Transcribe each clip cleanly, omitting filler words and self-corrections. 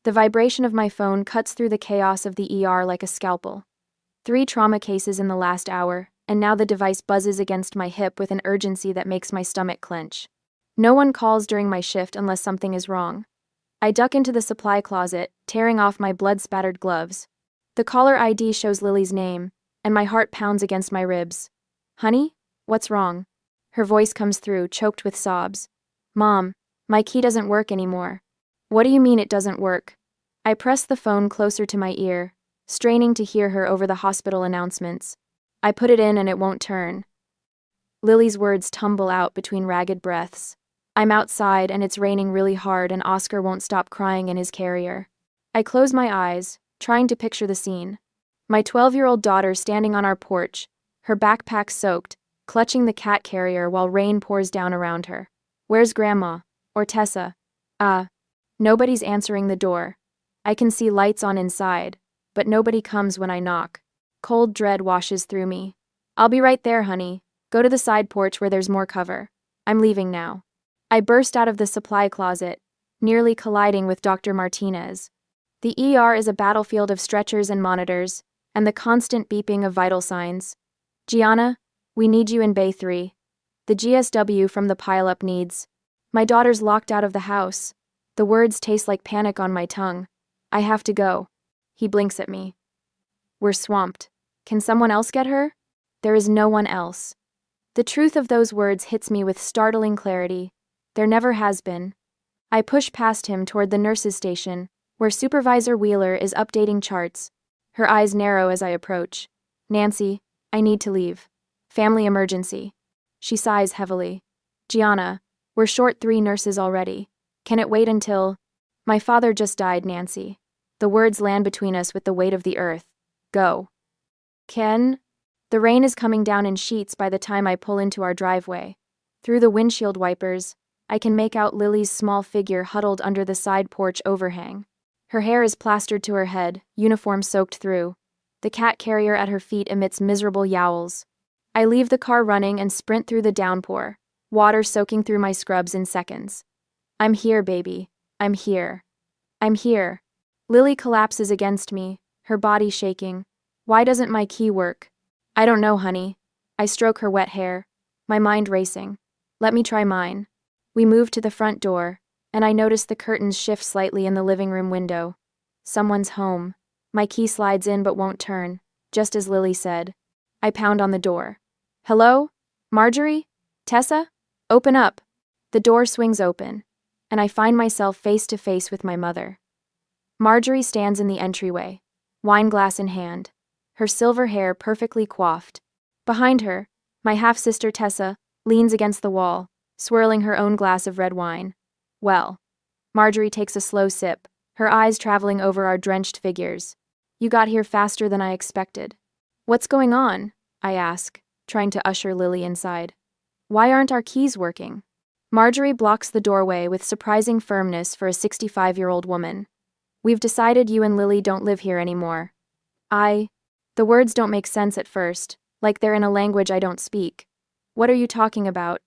The vibration of my phone cuts through the chaos of the ER like a scalpel. 3 trauma cases in the last hour, and now the device buzzes against my hip with an urgency that makes my stomach clench. No one calls during my shift unless something is wrong. I duck into the supply closet, tearing off my blood-spattered gloves. The caller ID shows Lily's name, and my heart pounds against my ribs. "Honey? What's wrong?" Her voice comes through, choked with sobs. "Mom, my key doesn't work anymore." "What do you mean it doesn't work?" I press the phone closer to my ear, straining to hear her over the hospital announcements. "I put it in and it won't turn." Lily's words tumble out between ragged breaths. I'm outside and it's raining really hard and Oscar won't stop crying in his carrier. I close my eyes, trying to picture the scene. My 12-year-old daughter standing on our porch, her backpack soaked, clutching the cat carrier while rain pours down around her. "Where's Grandma? Or Tessa?" Nobody's answering the door. I can see lights on inside, but nobody comes when I knock. Cold dread washes through me. "I'll be right there, honey. Go to the side porch where there's more cover. I'm leaving now." I burst out of the supply closet, nearly colliding with Dr. Martinez. The ER is a battlefield of stretchers and monitors, and the constant beeping of vital signs. "Gianna, we need you in Bay 3. The GSW from the pile-up needs." My daughter's locked out of the house. The words taste like panic on my tongue. "I have to go." He blinks at me. "We're swamped. Can someone else get her?" There is no one else. The truth of those words hits me with startling clarity. There never has been. I push past him toward the nurse's station, where Supervisor Wheeler is updating charts. Her eyes narrow as I approach. "Nancy, I need to leave. Family emergency." She sighs heavily. "Gianna, we're short 3 nurses already. Can it wait until—" "My father just died, Nancy." The words land between us with the weight of the earth. "Go." "Ken?" The rain is coming down in sheets by the time I pull into our driveway. Through the windshield wipers, I can make out Lily's small figure huddled under the side porch overhang. Her hair is plastered to her head, uniform soaked through. The cat carrier at her feet emits miserable yowls. I leave the car running and sprint through the downpour, water soaking through my scrubs in seconds. "I'm here, baby. I'm here. I'm here." Lily collapses against me, her body shaking. "Why doesn't my key work?" "I don't know, honey." I stroke her wet hair, my mind racing. "Let me try mine." We move to the front door, and I notice the curtains shift slightly in the living room window. Someone's home. My key slides in but won't turn, just as Lily said. I pound on the door. "Hello? Marjorie? Tessa? Open up." The door swings open, and I find myself face to face with my mother. Marjorie stands in the entryway, wine glass in hand, her silver hair perfectly coiffed. Behind her, my half-sister Tessa leans against the wall, swirling her own glass of red wine. "Well." Marjorie takes a slow sip, her eyes traveling over our drenched figures. "You got here faster than I expected." "What's going on?" I ask, trying to usher Lily inside. "Why aren't our keys working?" Marjorie blocks the doorway with surprising firmness for a 65-year-old woman. "We've decided you and Lily don't live here anymore." The words don't make sense at first, like they're in a language I don't speak. "What are you talking about?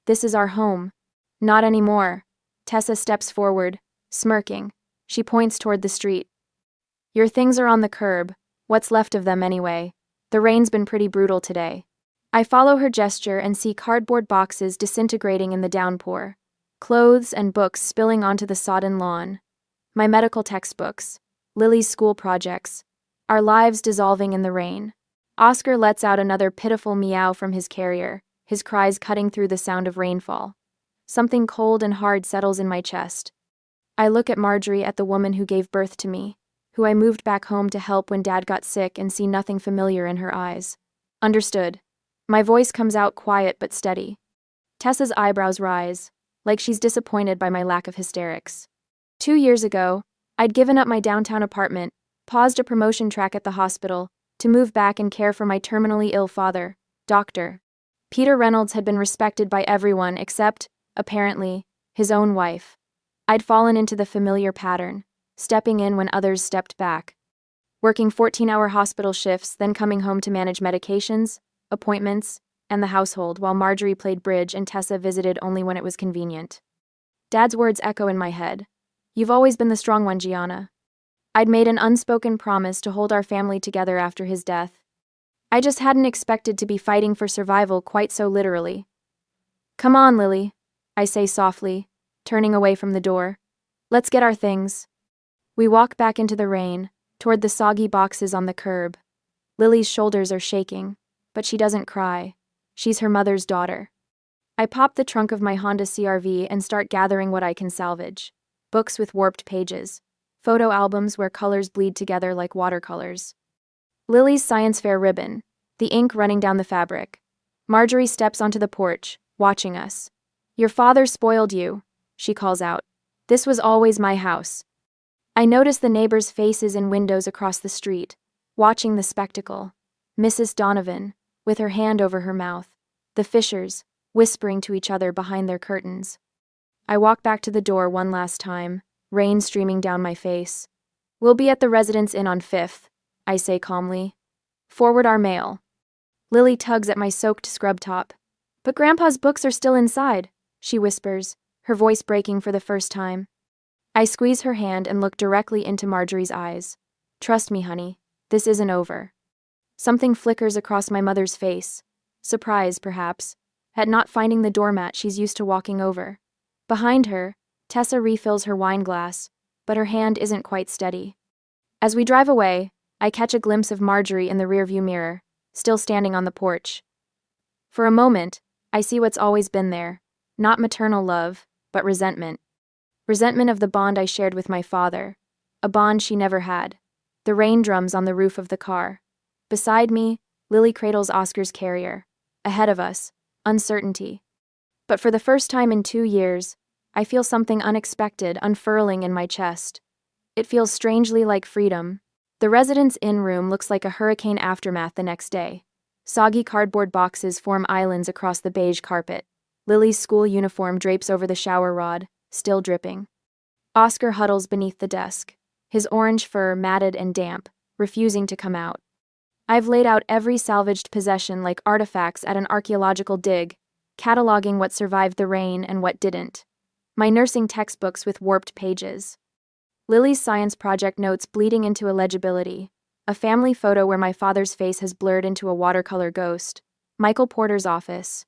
This is our home." "Not anymore." Tessa steps forward, smirking. She points toward the street. "Your things are on the curb. What's left of them anyway. The rain's been pretty brutal today." I follow her gesture and see cardboard boxes disintegrating in the downpour, clothes and books spilling onto the sodden lawn. My medical textbooks, Lily's school projects, our lives dissolving in the rain. Oscar lets out another pitiful meow from his carrier, his cries cutting through the sound of rainfall. Something cold and hard settles in my chest. I look at Marjorie, at the woman who gave birth to me, who I moved back home to help when Dad got sick, and see nothing familiar in her eyes. "Understood." My voice comes out quiet but steady. Tessa's eyebrows rise, like she's disappointed by my lack of hysterics. 2 years ago, I'd given up my downtown apartment, paused a promotion track at the hospital, to move back and care for my terminally ill father, Dr. Peter Reynolds had been respected by everyone except, apparently, his own wife. I'd fallen into the familiar pattern, stepping in when others stepped back. Working 14-hour hospital shifts, then coming home to manage medications, appointments, and the household while Marjorie played bridge and Tessa visited only when it was convenient. Dad's words echo in my head. You've always been the strong one, Gianna. I'd made an unspoken promise to hold our family together after his death. I just hadn't expected to be fighting for survival quite so literally. Come on, Lily, I say softly, turning away from the door. Let's get our things. We walk back into the rain, toward the soggy boxes on the curb. Lily's shoulders are shaking, but she doesn't cry. She's her mother's daughter. I pop the trunk of my Honda CR-V and start gathering what I can salvage. Books with warped pages. Photo albums where colors bleed together like watercolors. Lily's science fair ribbon, the ink running down the fabric. Marjorie steps onto the porch, watching us. Your father spoiled you, she calls out. This was always my house. I notice the neighbors' faces in windows across the street, watching the spectacle. Mrs. Donovan, with her hand over her mouth. The Fishers, whispering to each other behind their curtains. I walk back to the door one last time, rain streaming down my face. We'll be at the Residence Inn on 5th, I say calmly. Forward our mail. Lily tugs at my soaked scrub top. But Grandpa's books are still inside, she whispers, her voice breaking for the first time. I squeeze her hand and look directly into Marjorie's eyes. Trust me, honey, this isn't over. Something flickers across my mother's face. Surprise, perhaps, at not finding the doormat she's used to walking over. Behind her, Tessa refills her wine glass, but her hand isn't quite steady. As we drive away, I catch a glimpse of Marjorie in the rearview mirror, still standing on the porch. For a moment, I see what's always been there, not maternal love, but resentment. Resentment of the bond I shared with my father, a bond she never had. The rain drums on the roof of the car. Beside me, Lily cradles Oscar's carrier. Ahead of us, uncertainty. But for the first time in 2 years, I feel something unexpected unfurling in my chest. It feels strangely like freedom. The Residence Inn room looks like a hurricane aftermath the next day. Soggy cardboard boxes form islands across the beige carpet. Lily's school uniform drapes over the shower rod, still dripping. Oscar huddles beneath the desk, his orange fur matted and damp, refusing to come out. I've laid out every salvaged possession like artifacts at an archaeological dig, cataloging what survived the rain and what didn't. My nursing textbooks with warped pages. Lily's science project notes bleeding into illegibility. A family photo where my father's face has blurred into a watercolor ghost. Michael Porter's office.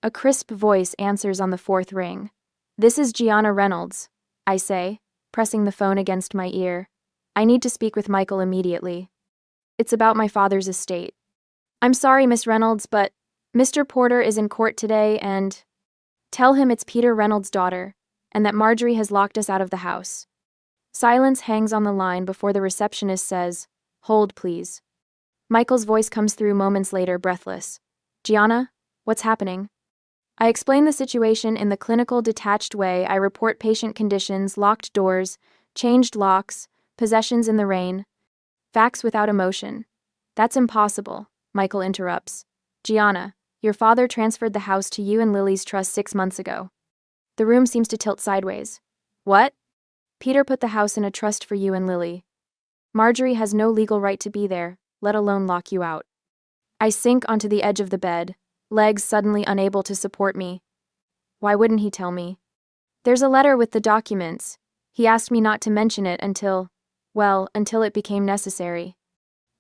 A crisp voice answers on the 4th ring. This is Gianna Reynolds, I say, pressing the phone against my ear. I need to speak with Michael immediately. It's about my father's estate. I'm sorry, Miss Reynolds, but Mr. Porter is in court today and... Tell him it's Peter Reynolds' daughter, and that Marjorie has locked us out of the house. Silence hangs on the line before the receptionist says, Hold, please. Michael's voice comes through moments later, breathless. Gianna, what's happening? I explain the situation in the clinical, detached way I report patient conditions, locked doors, changed locks, possessions in the rain. Facts without emotion. That's impossible, Michael interrupts. Gianna, your father transferred the house to you and Lily's trust 6 months ago. The room seems to tilt sideways. What? Peter put the house in a trust for you and Lily. Marjorie has no legal right to be there, let alone lock you out. I sink onto the edge of the bed, legs suddenly unable to support me. Why wouldn't he tell me? There's a letter with the documents. He asked me not to mention it until it became necessary.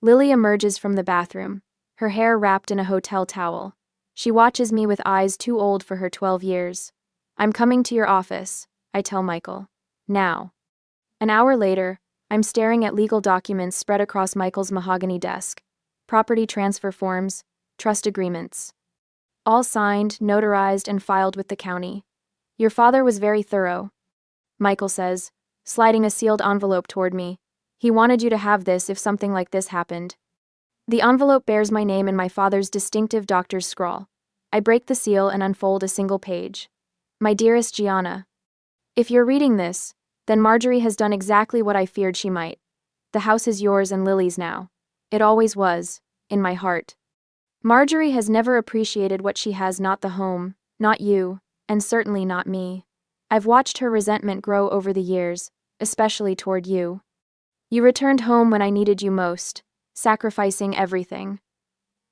Lily emerges from the bathroom, her hair wrapped in a hotel towel. She watches me with eyes too old for her 12 years. I'm coming to your office, I tell Michael. Now. An hour later, I'm staring at legal documents spread across Michael's mahogany desk. Property transfer forms, trust agreements. All signed, notarized, and filed with the county. Your father was very thorough, Michael says, sliding a sealed envelope toward me. He wanted you to have this if something like this happened. The envelope bears my name and my father's distinctive doctor's scrawl. I break the seal and unfold a single page. My dearest Gianna, if you're reading this, then Marjorie has done exactly what I feared she might. The house is yours and Lily's now. It always was, in my heart. Marjorie has never appreciated what she has, not the home, not you, and certainly not me. I've watched her resentment grow over the years, especially toward you. You returned home when I needed you most, sacrificing everything.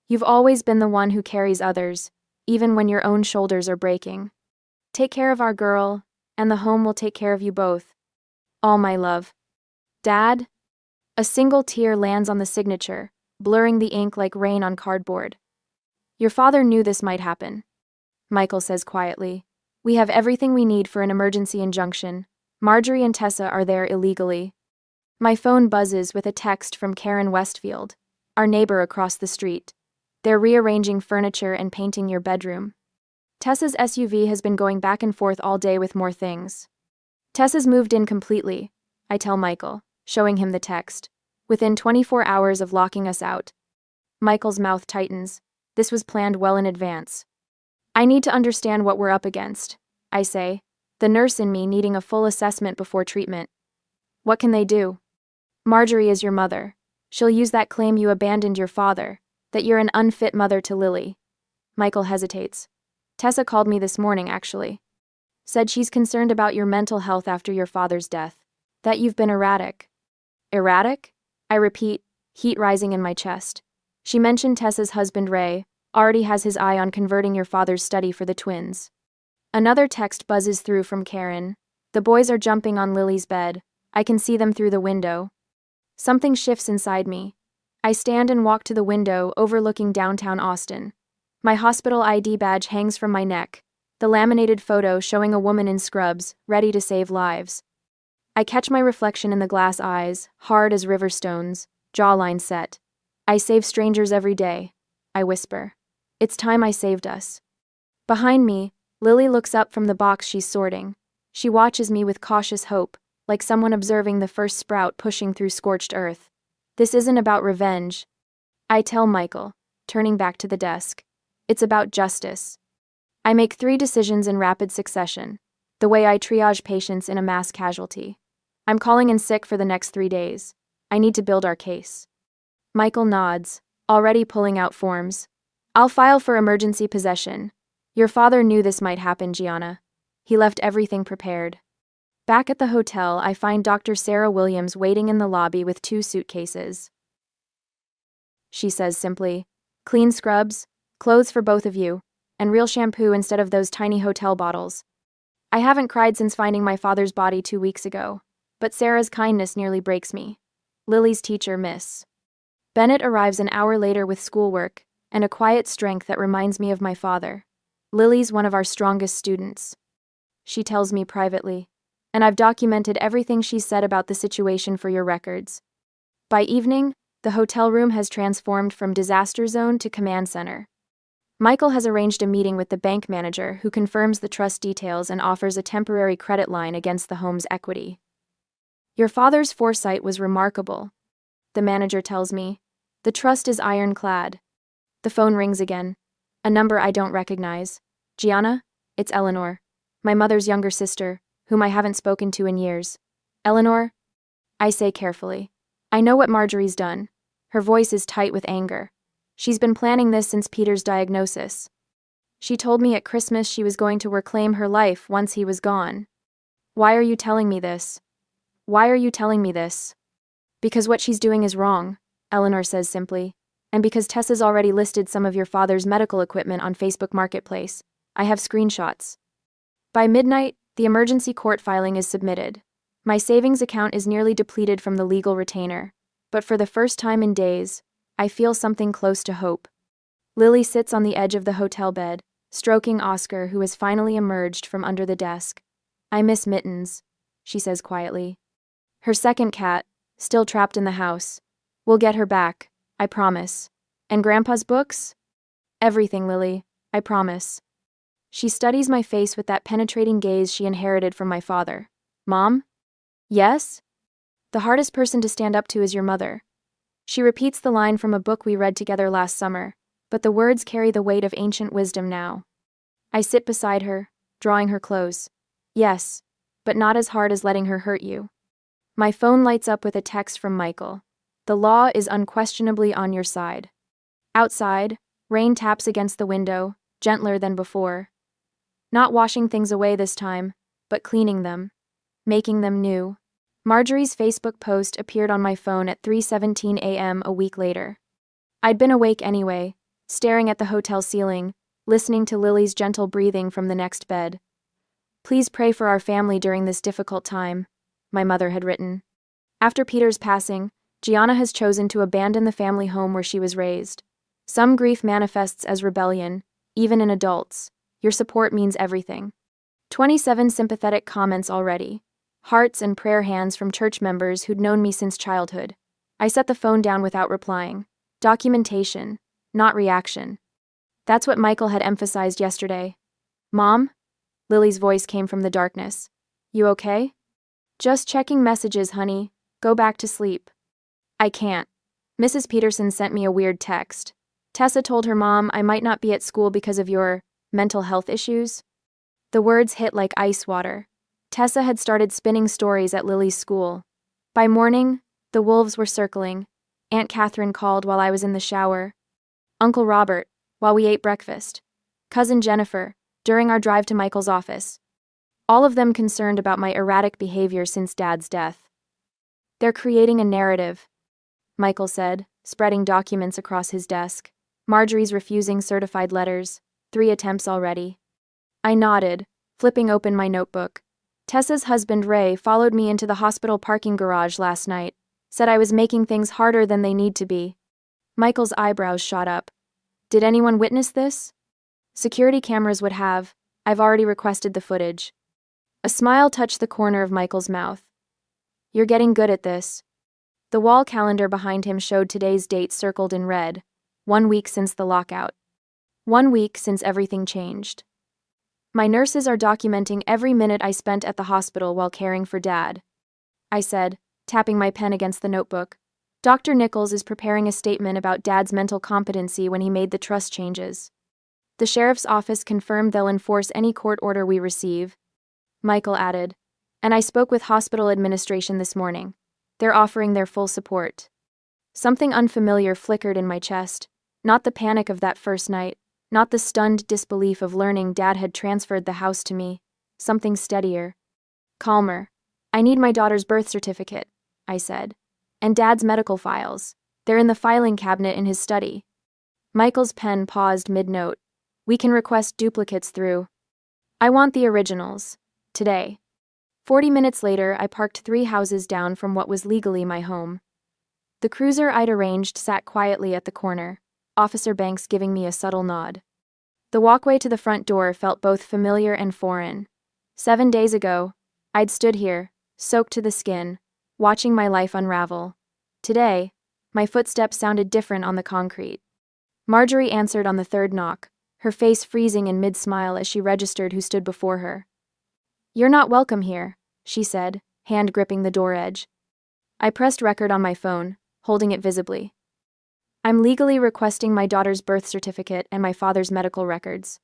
You've always been the one who carries others, even when your own shoulders are breaking. Take care of our girl, and the home will take care of you both. All my love. Dad? A single tear lands on the signature, blurring the ink like rain on cardboard. Your father knew this might happen. Michael says quietly. We have everything we need for an emergency injunction. Marjorie and Tessa are there illegally. My phone buzzes with a text from Karen Westfield, our neighbor across the street. They're rearranging furniture and painting your bedroom. Tessa's SUV has been going back and forth all day with more things. Tessa's moved in completely, I tell Michael, showing him the text. Within 24 hours of locking us out. Michael's mouth tightens. This was planned well in advance. I need to understand what we're up against, I say, the nurse in me needing a full assessment before treatment. What can they do? Marjorie is your mother. She'll use that claim you abandoned your father, that you're an unfit mother to Lily. Michael hesitates. Tessa called me this morning, actually. Said she's concerned about your mental health after your father's death. That you've been erratic. Erratic? I repeat, heat rising in my chest. She mentioned Tessa's husband Ray already has his eye on converting your father's study for the twins. Another text buzzes through from Karen. The boys are jumping on Lily's bed. I can see them through the window. Something shifts inside me. I stand and walk to the window overlooking downtown Austin. My hospital ID badge hangs from my neck, the laminated photo showing a woman in scrubs, ready to save lives. I catch my reflection in the glass eyes, hard as river stones, jawline set. I save strangers every day, I whisper. It's time I saved us. Behind me, Lily looks up from the box she's sorting. She watches me with cautious hope, like someone observing the first sprout pushing through scorched earth. This isn't about revenge. I tell Michael, turning back to the desk. It's about justice. I make 3 decisions in rapid succession, the way I triage patients in a mass casualty. I'm calling in sick for the next 3 days. I need to build our case. Michael nods, already pulling out forms. I'll file for emergency possession. Your father knew this might happen, Gianna. He left everything prepared. Back at the hotel, I find Dr. Sarah Williams waiting in the lobby with 2 suitcases. She says simply, clean scrubs, clothes for both of you, and real shampoo instead of those tiny hotel bottles. I haven't cried since finding my father's body 2 weeks ago, but Sarah's kindness nearly breaks me. Lily's teacher, Miss Bennett, arrives an hour later with schoolwork and a quiet strength that reminds me of my father. Lily's one of our strongest students. She tells me privately, and I've documented everything she's said about the situation for your records. By evening, the hotel room has transformed from disaster zone to command center. Michael has arranged a meeting with the bank manager who confirms the trust details and offers a temporary credit line against the home's equity. Your father's foresight was remarkable, the manager tells me. The trust is ironclad. The phone rings again. A number I don't recognize. Gianna? It's Eleanor, my mother's younger sister, whom I haven't spoken to in years. Eleanor? I say carefully. I know what Marjorie's done. Her voice is tight with anger. She's been planning this since Peter's diagnosis. She told me at Christmas she was going to reclaim her life once he was gone. Why are you telling me this? Why are you telling me this? Because what she's doing is wrong, Eleanor says simply, and because Tessa's already listed some of your father's medical equipment on Facebook Marketplace. I have screenshots. By midnight, the emergency court filing is submitted. My savings account is nearly depleted from the legal retainer, but for the first time in days, I feel something close to hope. Lily sits on the edge of the hotel bed, stroking Oscar, who has finally emerged from under the desk. I miss Mittens, she says quietly. Her second cat, still trapped in the house. We'll get her back, I promise. And Grandpa's books? Everything, Lily, I promise. She studies my face with that penetrating gaze she inherited from my father. Mom? Yes? The hardest person to stand up to is your mother. She repeats the line from a book we read together last summer, but the words carry the weight of ancient wisdom now. I sit beside her, drawing her close. Yes, but not as hard as letting her hurt you. My phone lights up with a text from Michael. The law is unquestionably on your side. Outside, rain taps against the window, gentler than before. Not washing things away this time, but cleaning them, making them new. Marjorie's Facebook post appeared on my phone at 3:17 a.m. a week later. I'd been awake anyway, staring at the hotel ceiling, listening to Lily's gentle breathing from the next bed. Please pray for our family during this difficult time. my mother had written. After Peter's passing, Gianna has chosen to abandon the family home where she was raised. Some grief manifests as rebellion, even in adults. Your support means everything. 27 sympathetic comments already. Hearts and prayer hands from church members who'd known me since childhood. I set the phone down without replying. Documentation, not reaction. That's what Michael had emphasized yesterday. Mom? Lily's voice came from the darkness. You okay? Just checking messages, honey. Go back to sleep. I can't. Mrs. Peterson sent me a weird text. Tessa told her mom I might not be at school because of your mental health issues. The words hit like ice water. Tessa had started spinning stories at Lily's school. By morning, the wolves were circling. Aunt Catherine called while I was in the shower. Uncle Robert, while we ate breakfast. Cousin Jennifer, during our drive to Michael's office. All of them concerned about my erratic behavior since Dad's death. They're creating a narrative, Michael said, spreading documents across his desk. Marjorie's refusing certified letters. 3 attempts already. I nodded, flipping open my notebook. Tessa's husband Ray followed me into the hospital parking garage last night, said I was making things harder than they need to be. Michael's eyebrows shot up. Did anyone witness this? Security cameras would have. I've already requested the footage. A smile touched the corner of Michael's mouth. You're getting good at this. The wall calendar behind him showed today's date circled in red. 1 week since the lockout. 1 week since everything changed. My nurses are documenting every minute I spent at the hospital while caring for Dad, I said, tapping my pen against the notebook. Dr. Nichols is preparing a statement about Dad's mental competency when he made the trust changes. The sheriff's office confirmed they'll enforce any court order we receive, Michael added. And I spoke with hospital administration this morning. They're offering their full support. Something unfamiliar flickered in my chest. Not the panic of that first night. Not the stunned disbelief of learning Dad had transferred the house to me. Something steadier. Calmer. I need my daughter's birth certificate, I said. And Dad's medical files. They're in the filing cabinet in his study. Michael's pen paused mid-note. We can request duplicates through. I want the originals. Today. 40 minutes later, I parked 3 houses down from what was legally my home. The cruiser I'd arranged sat quietly at the corner, Officer Banks giving me a subtle nod. The walkway to the front door felt both familiar and foreign. 7 days ago, I'd stood here, soaked to the skin, watching my life unravel. Today, my footsteps sounded different on the concrete. Marjorie answered on the 3rd knock, her face freezing in mid-smile as she registered who stood before her. You're not welcome here, she said, hand gripping the door edge. I pressed record on my phone, holding it visibly. I'm legally requesting my daughter's birth certificate and my father's medical records.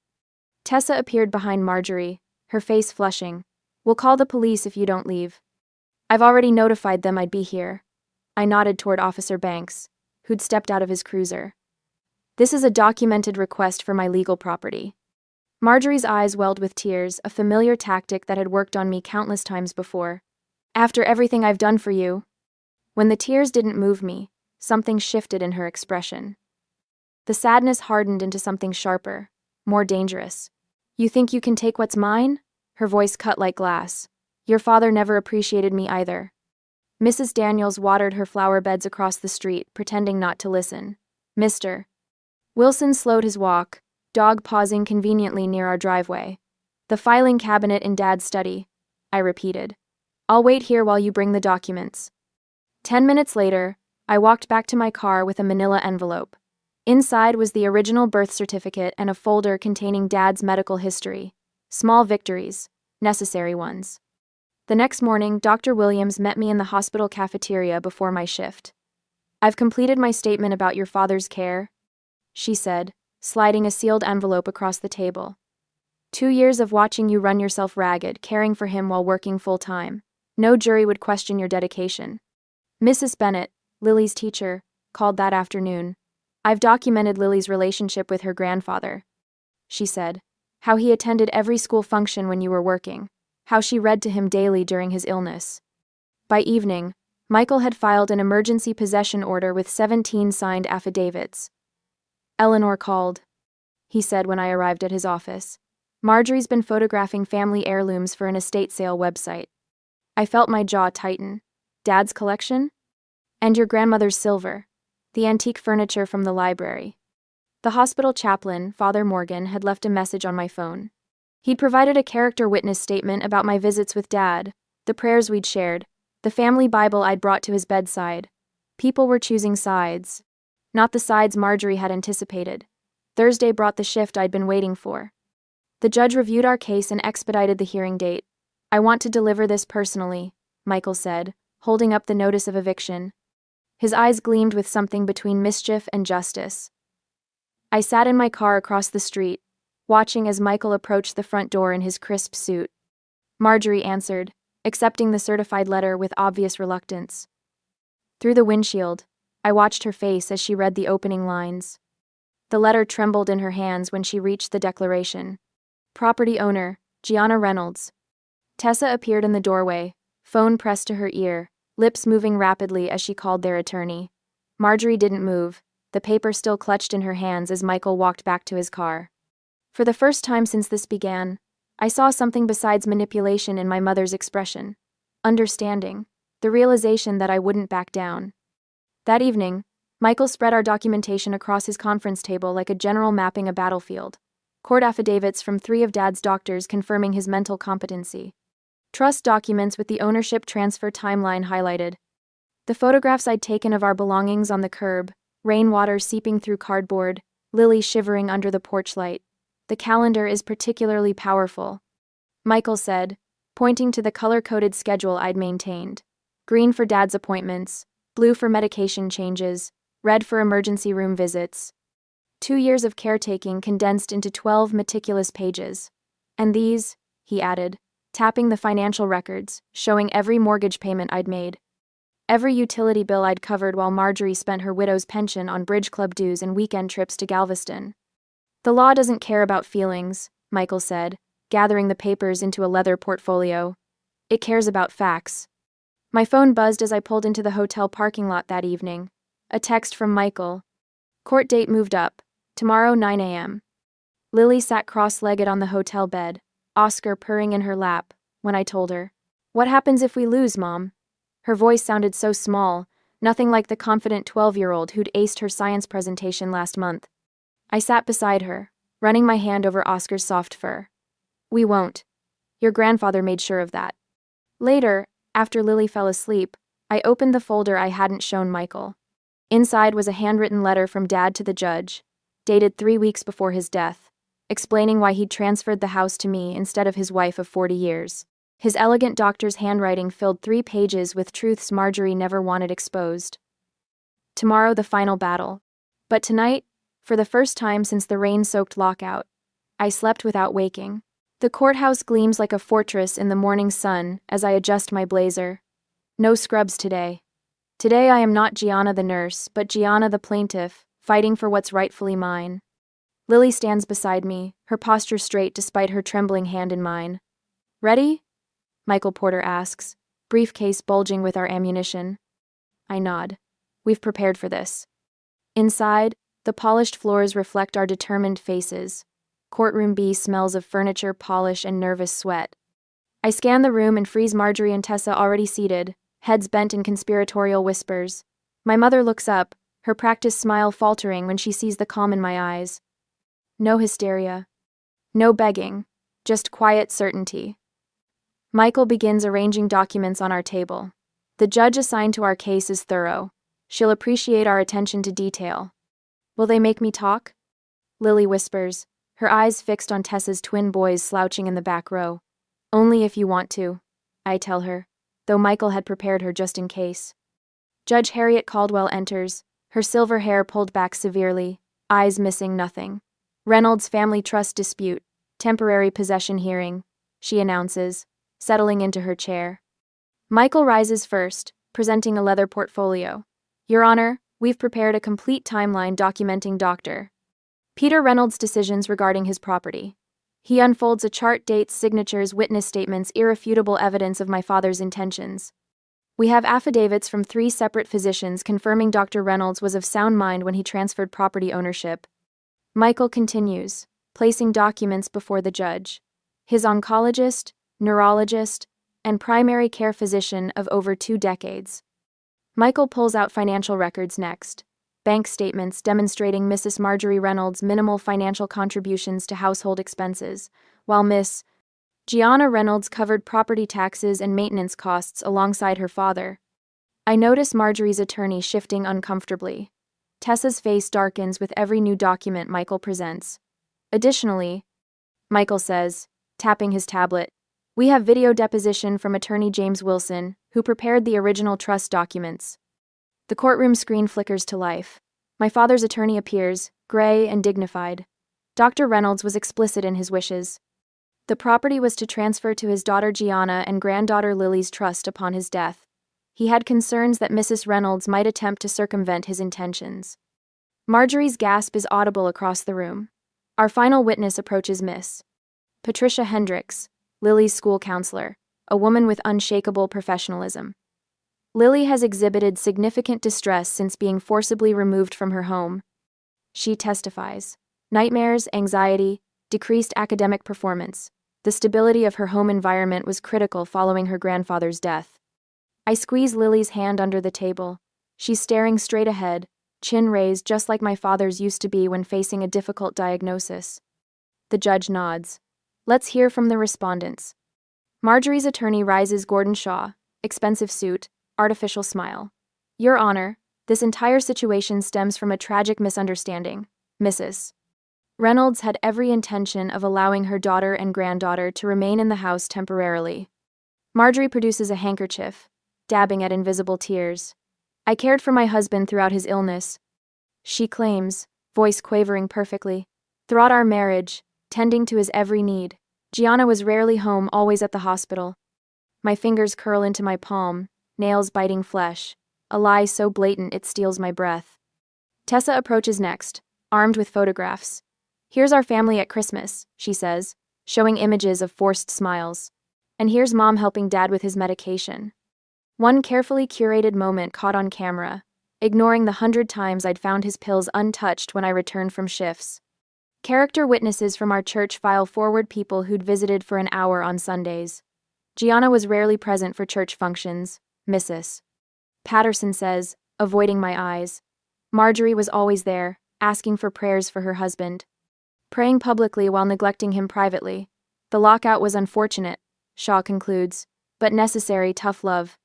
Tessa appeared behind Marjorie, her face flushing. We'll call the police if you don't leave. I've already notified them I'd be here. I nodded toward Officer Banks, who'd stepped out of his cruiser. This is a documented request for my legal property. Marjorie's eyes welled with tears, a familiar tactic that had worked on me countless times before. After everything I've done for you. When the tears didn't move me, something shifted in her expression. The sadness hardened into something sharper, more dangerous. You think you can take what's mine? Her voice cut like glass. Your father never appreciated me either. Mrs. Daniels watered her flower beds across the street, pretending not to listen. Mr. Wilson slowed his walk, dog pausing conveniently near our driveway. The filing cabinet in Dad's study, I repeated. I'll wait here while you bring the documents. 10 minutes later, I walked back to my car with a manila envelope. Inside was the original birth certificate and a folder containing Dad's medical history. Small victories, necessary ones. The next morning, Dr. Williams met me in the hospital cafeteria before my shift. I've completed my statement about your father's care, she said, sliding a sealed envelope across the table. 2 years of watching you run yourself ragged, caring for him while working full-time. No jury would question your dedication. Mrs. Bennett, Lily's teacher, called that afternoon. I've documented Lily's relationship with her grandfather, she said. How he attended every school function when you were working. How she read to him daily during his illness. By evening, Michael had filed an emergency possession order with 17 signed affidavits. Eleanor called, he said when I arrived at his office. Marjorie's been photographing family heirlooms for an estate sale website. I felt my jaw tighten. Dad's collection? And your grandmother's silver. The antique furniture from the library. The hospital chaplain, Father Morgan, had left a message on my phone. He'd provided a character witness statement about my visits with Dad, the prayers we'd shared, the family Bible I'd brought to his bedside. People were choosing sides. Not the sides Marjorie had anticipated. Thursday brought the shift I'd been waiting for. The judge reviewed our case and expedited the hearing date. I want to deliver this personally, Michael said, holding up the notice of eviction. His eyes gleamed with something between mischief and justice. I sat in my car across the street, watching as Michael approached the front door in his crisp suit. Marjorie answered, accepting the certified letter with obvious reluctance. Through the windshield, I watched her face as she read the opening lines. The letter trembled in her hands when she reached the declaration. Property owner, Gianna Reynolds. Tessa appeared in the doorway, phone pressed to her ear, lips moving rapidly as she called their attorney. Marjorie didn't move, the paper still clutched in her hands as Michael walked back to his car. For the first time since this began, I saw something besides manipulation in my mother's expression. Understanding, the realization that I wouldn't back down. That evening, Michael spread our documentation across his conference table like a general mapping a battlefield. Court affidavits from 3 of Dad's doctors confirming his mental competency. Trust documents with the ownership transfer timeline highlighted. The photographs I'd taken of our belongings on the curb, rainwater seeping through cardboard, Lily shivering under the porch light. The calendar is particularly powerful, Michael said, pointing to the color-coded schedule I'd maintained. Green for Dad's appointments, blue for medication changes, red for emergency room visits. 2 years of caretaking condensed into 12 meticulous pages. And these, he added, tapping the financial records, showing every mortgage payment I'd made. Every utility bill I'd covered while Marjorie spent her widow's pension on bridge club dues and weekend trips to Galveston. The law doesn't care about feelings, Michael said, gathering the papers into a leather portfolio. It cares about facts. My phone buzzed as I pulled into the hotel parking lot that evening. A text from Michael. Court date moved up. Tomorrow 9 a.m. Lily sat cross-legged on the hotel bed, Oscar purring in her lap, when I told her. What happens if we lose, Mom? Her voice sounded so small, nothing like the confident 12-year-old who'd aced her science presentation last month. I sat beside her, running my hand over Oscar's soft fur. We won't. Your grandfather made sure of that. Later, after Lily fell asleep, I opened the folder I hadn't shown Michael. Inside was a handwritten letter from Dad to the judge, dated 3 weeks before his death, explaining why he'd transferred the house to me instead of his wife of 40 years. His elegant doctor's handwriting filled 3 pages with truths Marjorie never wanted exposed. Tomorrow the final battle. But tonight, for the first time since the rain-soaked lockout, I slept without waking. The courthouse gleams like a fortress in the morning sun as I adjust my blazer. No scrubs today. Today I am not Gianna the nurse, but Gianna the plaintiff, fighting for what's rightfully mine. Lily stands beside me, her posture straight despite her trembling hand in mine. Ready? Michael Porter asks, briefcase bulging with our ammunition. I nod. We've prepared for this. Inside, the polished floors reflect our determined faces. Courtroom B smells of furniture, polish, and nervous sweat. I scan the room and freeze Marjorie and Tessa already seated, heads bent in conspiratorial whispers. My mother looks up, her practiced smile faltering when she sees the calm in my eyes. No hysteria. No begging. Just quiet certainty. Michael begins arranging documents on our table. The judge assigned to our case is thorough. She'll appreciate our attention to detail. Will they make me talk? Lily whispers, her eyes fixed on Tessa's twin boys slouching in the back row. Only if you want to, I tell her, though Michael had prepared her just in case. Judge Harriet Caldwell enters, her silver hair pulled back severely, eyes missing nothing. Reynolds family trust dispute, temporary possession hearing, she announces, settling into her chair. Michael rises first, presenting a leather portfolio. Your Honor, we've prepared a complete timeline documenting Dr. Peter Reynolds' decisions regarding his property. He unfolds a chart, dates, signatures, witness statements, irrefutable evidence of my father's intentions. We have affidavits from 3 separate physicians confirming Dr. Reynolds was of sound mind when he transferred property ownership. Michael continues, placing documents before the judge. His oncologist, neurologist, and primary care physician of over 2 decades. Michael pulls out financial records next. Bank statements demonstrating Mrs. Marjorie Reynolds' minimal financial contributions to household expenses, while Miss Gianna Reynolds covered property taxes and maintenance costs alongside her father. I notice Marjorie's attorney shifting uncomfortably. Tessa's face darkens with every new document Michael presents. Additionally, Michael says, tapping his tablet, "We have video deposition from attorney James Wilson, who prepared the original trust documents." The courtroom screen flickers to life. My father's attorney appears, gray and dignified. Dr. Reynolds was explicit in his wishes. The property was to transfer to his daughter Gianna and granddaughter Lily's trust upon his death. He had concerns that Mrs. Reynolds might attempt to circumvent his intentions. Marjorie's gasp is audible across the room. Our final witness approaches Miss Patricia Hendricks, Lily's school counselor, a woman with unshakable professionalism. Lily has exhibited significant distress since being forcibly removed from her home. She testifies. Nightmares, anxiety, decreased academic performance. The stability of her home environment was critical following her grandfather's death. I squeeze Lily's hand under the table. She's staring straight ahead, chin raised just like my father's used to be when facing a difficult diagnosis. The judge nods. Let's hear from the respondents. Marjorie's attorney rises. Gordon Shaw, expensive suit, artificial smile. Your Honor, this entire situation stems from a tragic misunderstanding. Mrs. Reynolds had every intention of allowing her daughter and granddaughter to remain in the house temporarily. Marjorie produces a handkerchief, dabbing at invisible tears. I cared for my husband throughout his illness. She claims, voice quavering perfectly. Throughout our marriage, tending to his every need. Gianna was rarely home, always at the hospital. My fingers curl into my palm, nails biting flesh, a lie so blatant it steals my breath. Tessa approaches next, armed with photographs. Here's our family at Christmas, she says, showing images of forced smiles. And here's Mom helping Dad with his medication. One carefully curated moment caught on camera, ignoring the 100 times I'd found his pills untouched when I returned from shifts. Character witnesses from our church file forward people who'd visited for an hour on Sundays. Gianna was rarely present for church functions, Mrs. Patterson says, avoiding my eyes. Marjorie was always there, asking for prayers for her husband. Praying publicly while neglecting him privately. The lockout was unfortunate, Shaw concludes, but necessary. Tough love.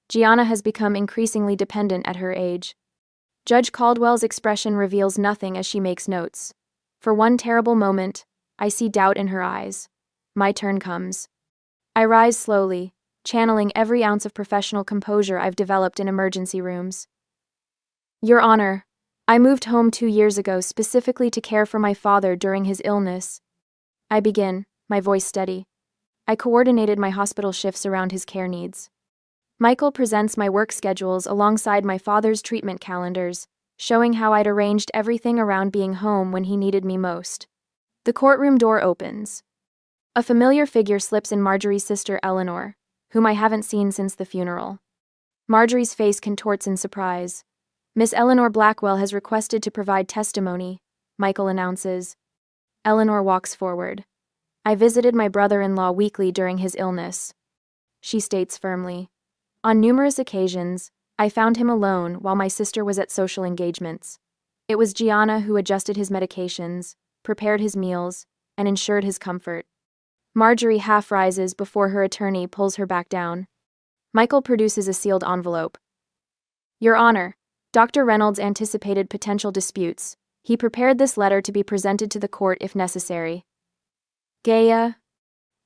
Gianna has become increasingly dependent at her age. Judge Caldwell's expression reveals nothing as she makes notes. For one terrible moment, I see doubt in her eyes. My turn comes. I rise slowly, channeling every ounce of professional composure I've developed in emergency rooms. Your Honor, I moved home 2 years ago specifically to care for my father during his illness. I begin, my voice steady. I coordinated my hospital shifts around his care needs. Michael presents my work schedules alongside my father's treatment calendars, showing how I'd arranged everything around being home when he needed me most. The courtroom door opens. A familiar figure slips in. Marjorie's sister Eleanor, whom I haven't seen since the funeral. Marjorie's face contorts in surprise. Miss Eleanor Blackwell has requested to provide testimony, Michael announces. Eleanor walks forward. I visited my brother-in-law weekly during his illness. She states firmly. On numerous occasions, I found him alone while my sister was at social engagements. It was Gianna who adjusted his medications, prepared his meals, and ensured his comfort. Marjorie half rises before her attorney pulls her back down. Michael produces a sealed envelope. Your Honor, Dr. Reynolds anticipated potential disputes. He prepared this letter to be presented to the court if necessary. Gaia.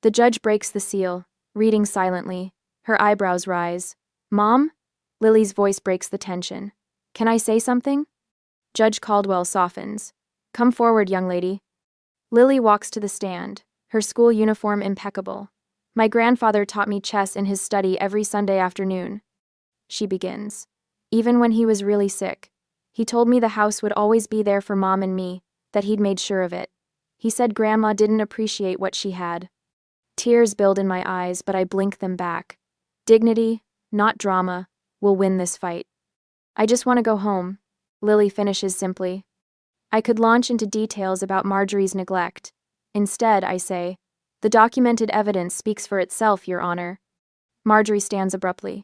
The judge breaks the seal, reading silently. Her eyebrows rise. Mom? Lily's voice breaks the tension. Can I say something? Judge Caldwell softens. Come forward, young lady. Lily walks to the stand, her school uniform impeccable. My grandfather taught me chess in his study every Sunday afternoon. She begins. Even when he was really sick, he told me the house would always be there for Mom and me, that he'd made sure of it. He said Grandma didn't appreciate what she had. Tears build in my eyes, but I blink them back. Dignity, not drama, will win this fight. I just want to go home, Lily finishes simply. I could launch into details about Marjorie's neglect. Instead, I say, the documented evidence speaks for itself, Your Honor. Marjorie stands abruptly.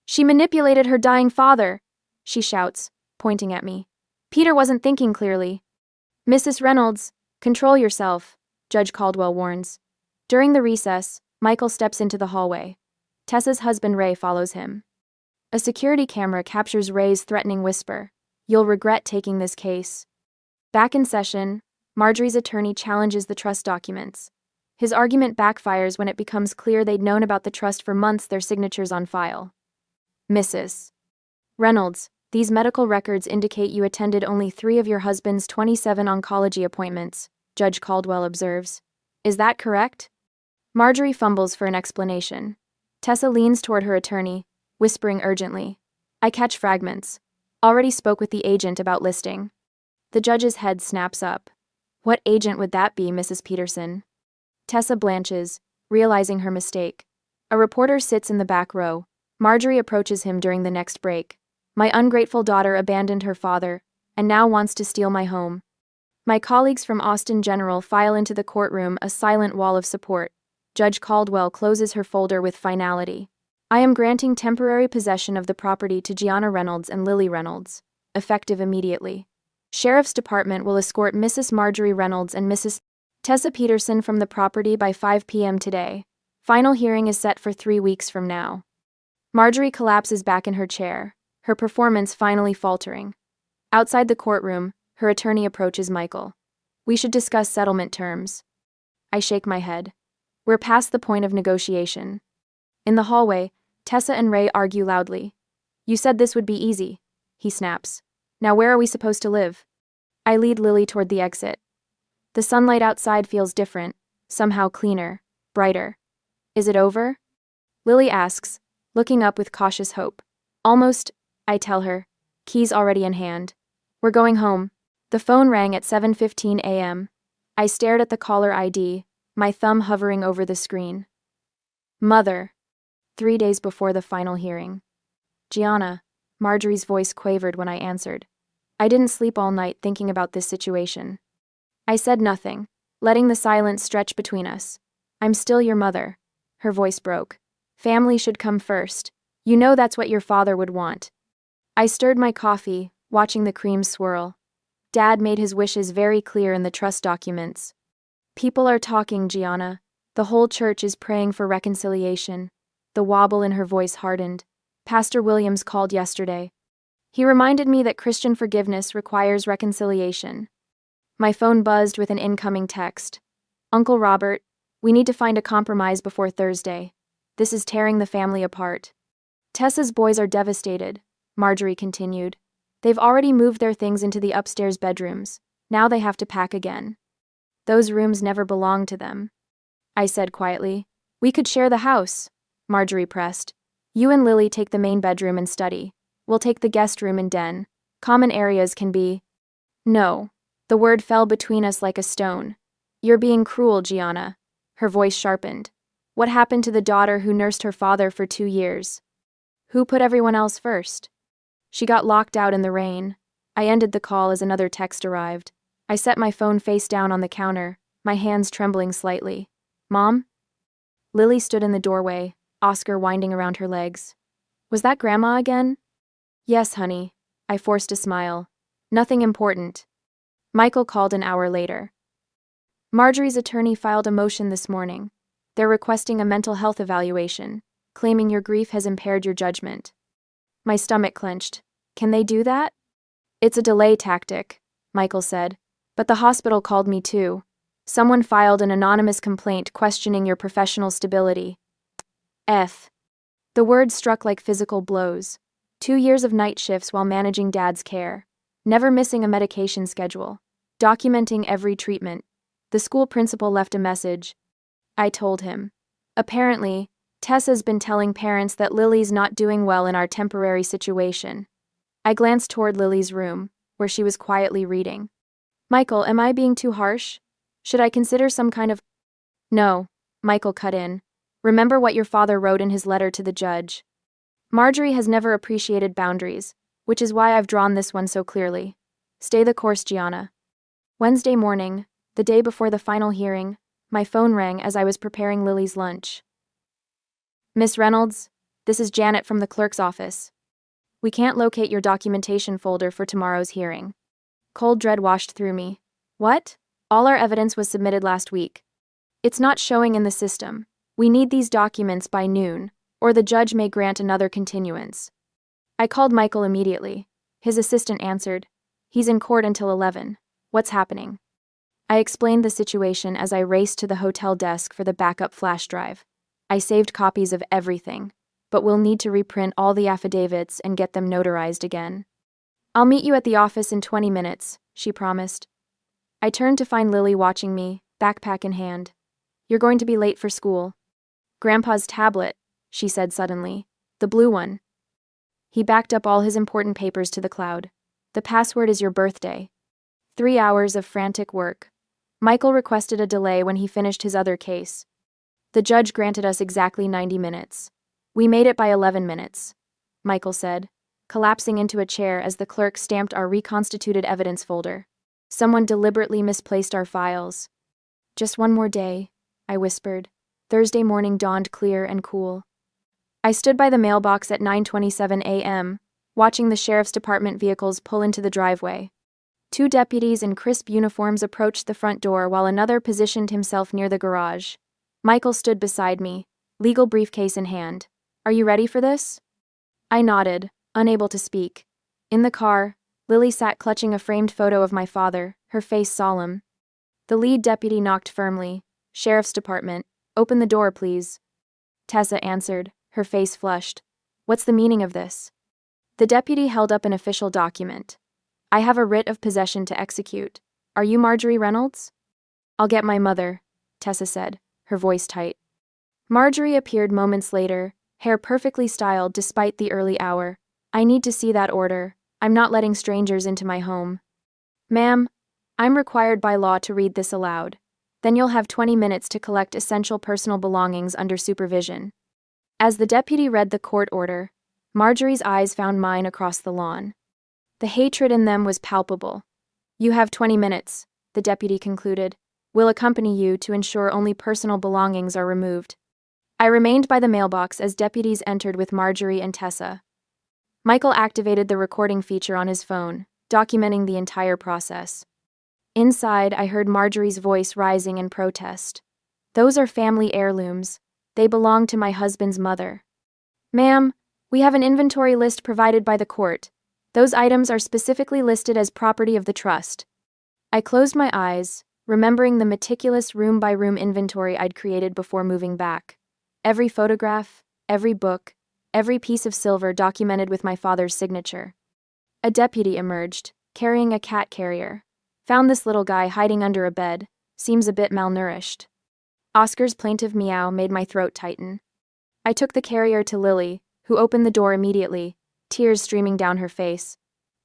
She manipulated her dying father, she shouts, pointing at me. Peter wasn't thinking clearly. Mrs. Reynolds, control yourself, Judge Caldwell warns. During the recess, Michael steps into the hallway. Tessa's husband Ray follows him. A security camera captures Ray's threatening whisper. You'll regret taking this case. Back in session, Marjorie's attorney challenges the trust documents. His argument backfires when it becomes clear they'd known about the trust for months, their signatures on file. Mrs. Reynolds, these medical records indicate you attended only 3 of your husband's 27 oncology appointments, Judge Caldwell observes. Is that correct? Marjorie fumbles for an explanation. Tessa leans toward her attorney, whispering urgently. I catch fragments. Already spoke with the agent about listing. The judge's head snaps up. What agent would that be, Mrs. Peterson? Tessa blanches, realizing her mistake. A reporter sits in the back row. Marjorie approaches him during the next break. My ungrateful daughter abandoned her father, and now wants to steal my home. My colleagues from Austin General file into the courtroom, a silent wall of support. Judge Caldwell closes her folder with finality. I am granting temporary possession of the property to Gianna Reynolds and Lily Reynolds, effective immediately. Sheriff's Department will escort Mrs. Marjorie Reynolds and Mrs. Tessa Peterson from the property by 5 p.m. today. Final hearing is set for 3 weeks from now. Marjorie collapses back in her chair, her performance finally faltering. Outside the courtroom, her attorney approaches Michael. We should discuss settlement terms. I shake my head. We're past the point of negotiation. In the hallway, Tessa and Ray argue loudly. You said this would be easy, he snaps. Now where are we supposed to live? I lead Lily toward the exit. The sunlight outside feels different, somehow cleaner, brighter. Is it over? Lily asks, looking up with cautious hope. Almost, I tell her, keys already in hand. We're going home. The phone rang at 7:15 a.m. I stared at the caller ID, my thumb hovering over the screen. Mother. 3 days before the final hearing. Gianna, Marjorie's voice quavered when I answered. I didn't sleep all night thinking about this situation. I said nothing, letting the silence stretch between us. I'm still your mother. Her voice broke. Family should come first. You know that's what your father would want. I stirred my coffee, watching the cream swirl. Dad made his wishes very clear in the trust documents. People are talking, Gianna. The whole church is praying for reconciliation. The wobble in her voice hardened. Pastor Williams called yesterday. He reminded me that Christian forgiveness requires reconciliation. My phone buzzed with an incoming text. Uncle Robert, we need to find a compromise before Thursday. This is tearing the family apart. Tessa's boys are devastated, Marjorie continued. They've already moved their things into the upstairs bedrooms. Now they have to pack again. Those rooms never belonged to them. I said quietly. We could share the house, Marjorie pressed. You and Lily take the main bedroom and study. We'll take the guest room and den. Common areas can be... No. The word fell between us like a stone. You're being cruel, Gianna. Her voice sharpened. What happened to the daughter who nursed her father for 2 years? Who put everyone else first? She got locked out in the rain. I ended the call as another text arrived. I set my phone face down on the counter, my hands trembling slightly. Mom? Lily stood in the doorway, Oscar winding around her legs. Was that Grandma again? Yes, honey. I forced a smile. Nothing important. Michael called an hour later. Marjorie's attorney filed a motion this morning. They're requesting a mental health evaluation, claiming your grief has impaired your judgment. My stomach clenched. Can they do that? It's a delay tactic, Michael said. But the hospital called me too. Someone filed an anonymous complaint questioning your professional stability. The words struck like physical blows. 2 years of night shifts while managing Dad's care. Never missing a medication schedule. Documenting every treatment. The school principal left a message. I told him. Apparently, Tessa's been telling parents that Lily's not doing well in our temporary situation. I glanced toward Lily's room, where she was quietly reading. Michael, am I being too harsh? Should I consider some kind of... No, Michael cut in. Remember what your father wrote in his letter to the judge. Marjorie has never appreciated boundaries, which is why I've drawn this one so clearly. Stay the course, Gianna. Wednesday morning, the day before the final hearing, my phone rang as I was preparing Lily's lunch. Miss Reynolds, this is Janet from the clerk's office. We can't locate your documentation folder for tomorrow's hearing. Cold dread washed through me. What? All our evidence was submitted last week. It's not showing in the system. We need these documents by noon, or the judge may grant another continuance. I called Michael immediately. His assistant answered. He's in court until 11. What's happening? I explained the situation as I raced to the hotel desk for the backup flash drive. I saved copies of everything, but we'll need to reprint all the affidavits and get them notarized again. I'll meet you at the office in 20 minutes, she promised. I turned to find Lily watching me, backpack in hand. You're going to be late for school. Grandpa's tablet, she said suddenly. The blue one. He backed up all his important papers to the cloud. The password is your birthday. 3 hours of frantic work. Michael requested a delay when he finished his other case. The judge granted us exactly 90 minutes. We made it by 11 minutes, Michael said, collapsing into a chair as the clerk stamped our reconstituted evidence folder. Someone deliberately misplaced our files. Just one more day, I whispered. Thursday morning dawned clear and cool. I stood by the mailbox at 9:27 a.m., watching the sheriff's department vehicles pull into the driveway. 2 deputies in crisp uniforms approached the front door while another positioned himself near the garage. Michael stood beside me, legal briefcase in hand. Are you ready for this? I nodded, unable to speak. In the car, Lily sat clutching a framed photo of my father, her face solemn. The lead deputy knocked firmly. Sheriff's Department, open the door, please. Tessa answered, her face flushed. What's the meaning of this? The deputy held up an official document. I have a writ of possession to execute. Are you Marjorie Reynolds? I'll get my mother, Tessa said, her voice tight. Marjorie appeared moments later, hair perfectly styled despite the early hour. I need to see that order. I'm not letting strangers into my home. Ma'am, I'm required by law to read this aloud. Then you'll have 20 minutes to collect essential personal belongings under supervision. As the deputy read the court order, Marjorie's eyes found mine across the lawn. The hatred in them was palpable. You have 20 minutes, the deputy concluded. We'll accompany you to ensure only personal belongings are removed. I remained by the mailbox as deputies entered with Marjorie and Tessa. Michael activated the recording feature on his phone, documenting the entire process. Inside, I heard Marjorie's voice rising in protest. Those are family heirlooms. They belong to my husband's mother. Ma'am, we have an inventory list provided by the court. Those items are specifically listed as property of the trust. I closed my eyes, remembering the meticulous room-by-room inventory I'd created before moving back. Every photograph, every book, every piece of silver documented with my father's signature. A deputy emerged, carrying a cat carrier. Found this little guy hiding under a bed. Seems a bit malnourished. Oscar's plaintive meow made my throat tighten. I took the carrier to Lily, who opened the door immediately, tears streaming down her face.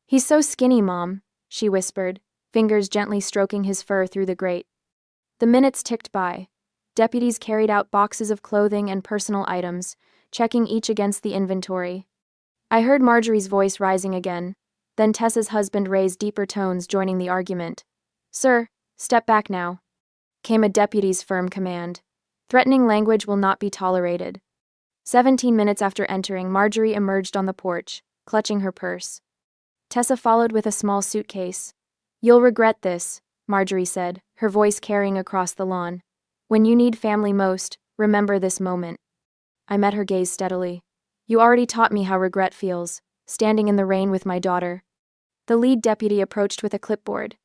He's so skinny, Mom, she whispered, fingers gently stroking his fur through the grate. The minutes ticked by. Deputies carried out boxes of clothing and personal items, checking each against the inventory. I heard Marjorie's voice rising again. Then Tessa's husband raised deeper tones, joining the argument. Sir, step back now, came a deputy's firm command. Threatening language will not be tolerated. 17 minutes after entering, Marjorie emerged on the porch, clutching her purse. Tessa followed with a small suitcase. You'll regret this, Marjorie said, her voice carrying across the lawn. When you need family most, remember this moment. I met her gaze steadily. You already taught me how regret feels, standing in the rain with my daughter. The lead deputy approached with a clipboard.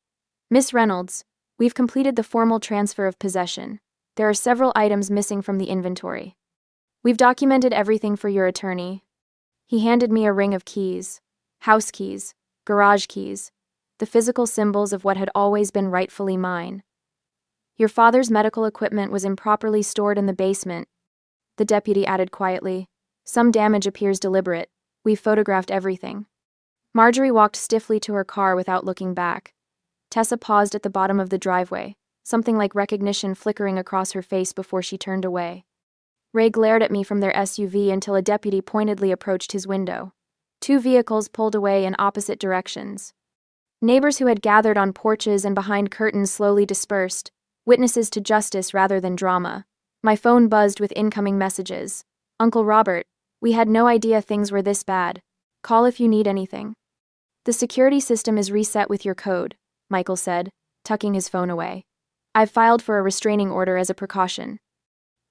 Miss Reynolds, we've completed the formal transfer of possession. There are several items missing from the inventory. We've documented everything for your attorney. He handed me a ring of keys. House keys, garage keys, the physical symbols of what had always been rightfully mine. Your father's medical equipment was improperly stored in the basement, the deputy added quietly. Some damage appears deliberate. We've photographed everything. Marjorie walked stiffly to her car without looking back. Tessa paused at the bottom of the driveway, something like recognition flickering across her face before she turned away. Ray glared at me from their SUV until a deputy pointedly approached his window. 2 vehicles pulled away in opposite directions. Neighbors who had gathered on porches and behind curtains slowly dispersed, witnesses to justice rather than drama. My phone buzzed with incoming messages. Uncle Robert, we had no idea things were this bad. Call if you need anything. The security system is reset with your code, Michael said, tucking his phone away. I've filed for a restraining order as a precaution.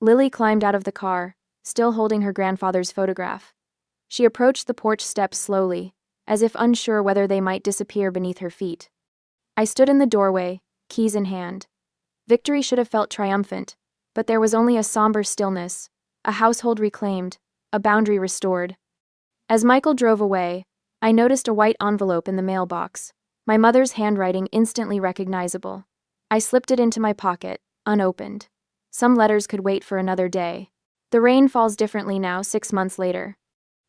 Lily climbed out of the car, still holding her grandfather's photograph. She approached the porch steps slowly, as if unsure whether they might disappear beneath her feet. I stood in the doorway, keys in hand. Victory should have felt triumphant, but there was only a somber stillness, a household reclaimed, a boundary restored. As Michael drove away, I noticed a white envelope in the mailbox, my mother's handwriting instantly recognizable. I slipped it into my pocket, unopened. Some letters could wait for another day. The rain falls differently now, 6 months later.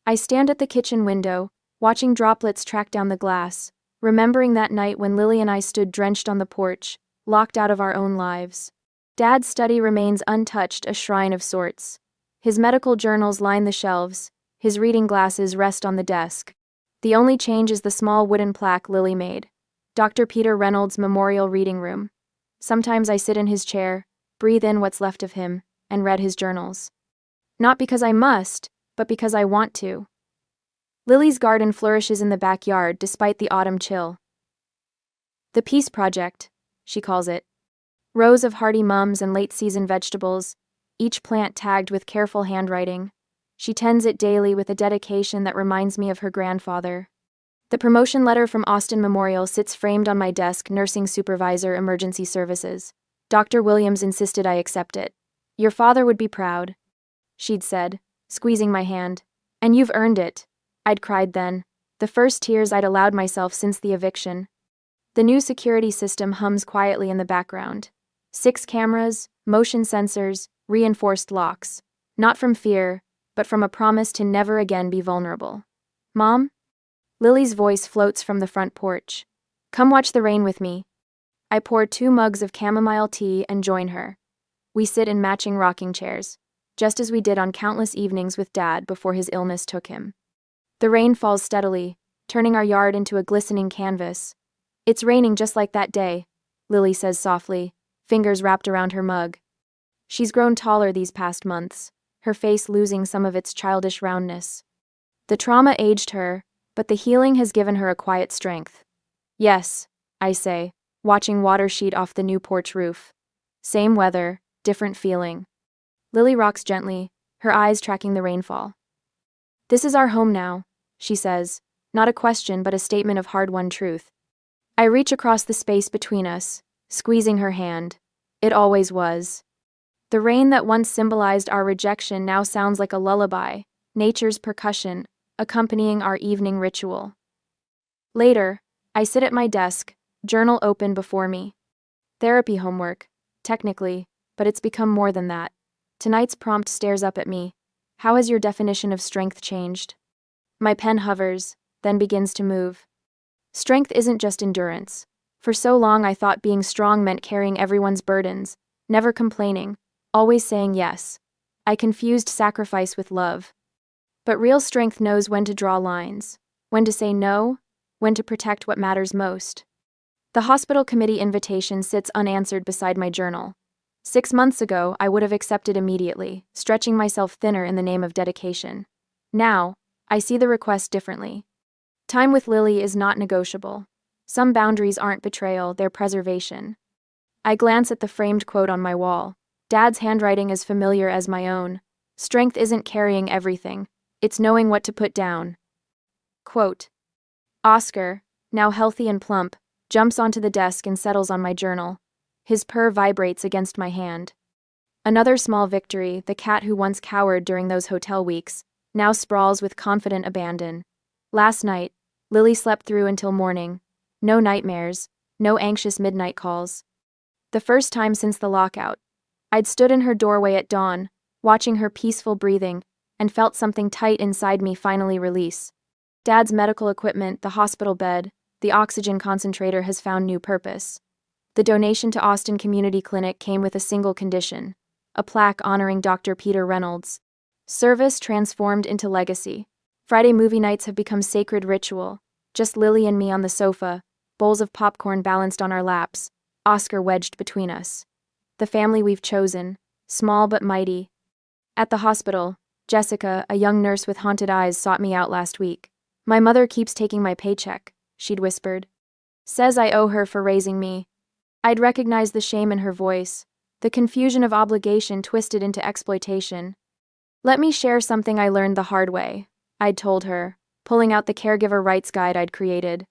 I stand at the kitchen window, watching droplets track down the glass, remembering that night when Lily and I stood drenched on the porch, locked out of our own lives. Dad's study remains untouched, a shrine of sorts. His medical journals line the shelves, his reading glasses rest on the desk. The only change is the small wooden plaque Lily made. Dr. Peter Reynolds Memorial Reading Room. Sometimes I sit in his chair, breathe in what's left of him, and read his journals. Not because I must, but because I want to. Lily's garden flourishes in the backyard despite the autumn chill. The Peace Project, she calls it. Rows of hardy mums and late-season vegetables, each plant tagged with careful handwriting. She tends it daily with a dedication that reminds me of her grandfather. The promotion letter from Austin Memorial sits framed on my desk, nursing supervisor, emergency services. Dr. Williams insisted I accept it. Your father would be proud, she'd said, squeezing my hand. And you've earned it, I'd cried then, the first tears I'd allowed myself since the eviction. The new security system hums quietly in the background. 6 cameras, motion sensors, reinforced locks. Not from fear, but from a promise to never again be vulnerable. Mom? Lily's voice floats from the front porch. Come watch the rain with me. I pour 2 mugs of chamomile tea and join her. We sit in matching rocking chairs, just as we did on countless evenings with Dad before his illness took him. The rain falls steadily, turning our yard into a glistening canvas. It's raining just like that day, Lily says softly, fingers wrapped around her mug. She's grown taller these past months, her face losing some of its childish roundness. The trauma aged her, but the healing has given her a quiet strength. Yes, I say, watching water sheet off the new porch roof. Same weather, different feeling. Lily rocks gently, her eyes tracking the rainfall. This is our home now, she says, not a question but a statement of hard-won truth. I reach across the space between us, squeezing her hand. It always was. The rain that once symbolized our rejection now sounds like a lullaby, nature's percussion, accompanying our evening ritual. Later, I sit at my desk, journal open before me. Therapy homework, technically, but it's become more than that. Tonight's prompt stares up at me. How has your definition of strength changed? My pen hovers, then begins to move. Strength isn't just endurance. For so long I thought being strong meant carrying everyone's burdens, never complaining, always saying yes. I confused sacrifice with love. But real strength knows when to draw lines, when to say no, when to protect what matters most. The hospital committee invitation sits unanswered beside my journal. 6 months ago, I would have accepted immediately, stretching myself thinner in the name of dedication. Now, I see the request differently. Time with Lily is not negotiable. Some boundaries aren't betrayal, they're preservation. I glance at the framed quote on my wall. Dad's handwriting is familiar as my own. Strength isn't carrying everything. It's knowing what to put down. Quote. Oscar, now healthy and plump, jumps onto the desk and settles on my journal. His purr vibrates against my hand. Another small victory, the cat who once cowered during those hotel weeks, now sprawls with confident abandon. Last night, Lily slept through until morning. No nightmares, no anxious midnight calls. The first time since the lockout. I'd stood in her doorway at dawn, watching her peaceful breathing, and felt something tight inside me finally release. Dad's medical equipment, the hospital bed, the oxygen concentrator has found new purpose. The donation to Austin Community Clinic came with a single condition, a plaque honoring Dr. Peter Reynolds. Service transformed into legacy. Friday movie nights have become sacred ritual, just Lily and me on the sofa, bowls of popcorn balanced on our laps, Oscar wedged between us. The family we've chosen, small but mighty. At the hospital, Jessica, a young nurse with haunted eyes, sought me out last week. My mother keeps taking my paycheck, she'd whispered. Says I owe her for raising me. I'd recognized the shame in her voice, the confusion of obligation twisted into exploitation. Let me share something I learned the hard way, I'd told her, pulling out the caregiver rights guide I'd created.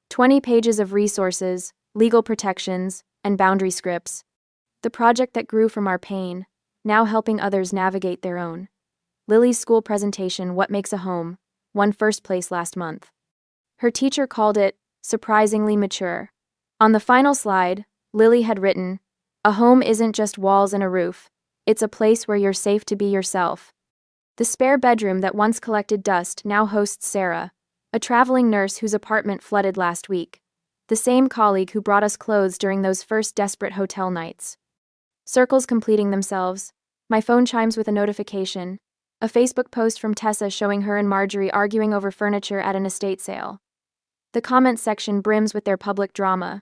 20 pages of resources, legal protections, and boundary scripts. The project that grew from our pain, now helping others navigate their own. Lily's school presentation, What Makes a Home, won first place last month. Her teacher called it surprisingly mature. On the final slide, Lily had written, "A home isn't just walls and a roof. It's a place where you're safe to be yourself." The spare bedroom that once collected dust now hosts Sarah, a traveling nurse whose apartment flooded last week. The same colleague who brought us clothes during those first desperate hotel nights. Circles completing themselves. My phone chimes with a notification. A Facebook post from Tessa showing her and Marjorie arguing over furniture at an estate sale. The comment section brims with their public drama.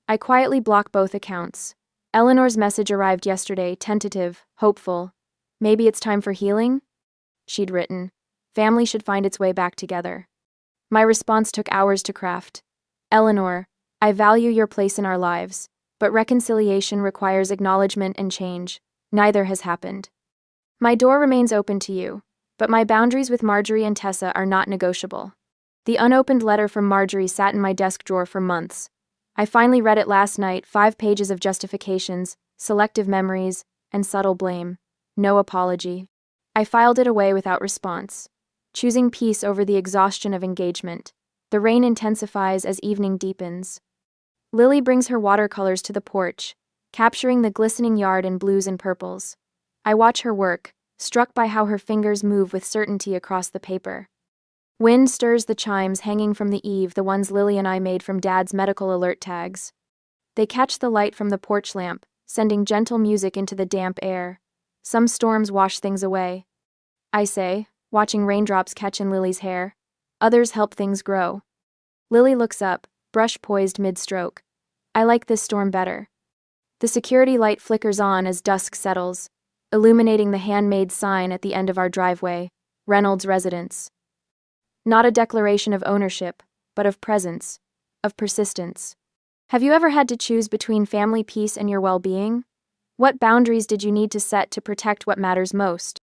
I quietly block both accounts. Eleanor's message arrived yesterday, tentative, hopeful. Maybe it's time for healing? She'd written. Family should find its way back together. My response took hours to craft. Eleanor, I value your place in our lives, but reconciliation requires acknowledgement and change. Neither has happened. My door remains open to you, but my boundaries with Marjorie and Tessa are not negotiable. The unopened letter from Marjorie sat in my desk drawer for months. I finally read it last night, 5 pages of justifications, selective memories, and subtle blame. No apology. I filed it away without response, choosing peace over the exhaustion of engagement. The rain intensifies as evening deepens. Lily brings her watercolors to the porch, capturing the glistening yard in blues and purples. I watch her work, struck by how her fingers move with certainty across the paper. Wind stirs the chimes hanging from the eave, the ones Lily and I made from Dad's medical alert tags. They catch the light from the porch lamp, sending gentle music into the damp air. Some storms wash things away, I say, watching raindrops catch in Lily's hair. Others help things grow. Lily looks up, brush poised mid-stroke. I like this storm better. The security light flickers on as dusk settles, illuminating the handmade sign at the end of our driveway, Reynolds Residence. Not a declaration of ownership, but of presence, of persistence. Have you ever had to choose between family peace and your well-being? What boundaries did you need to set to protect what matters most?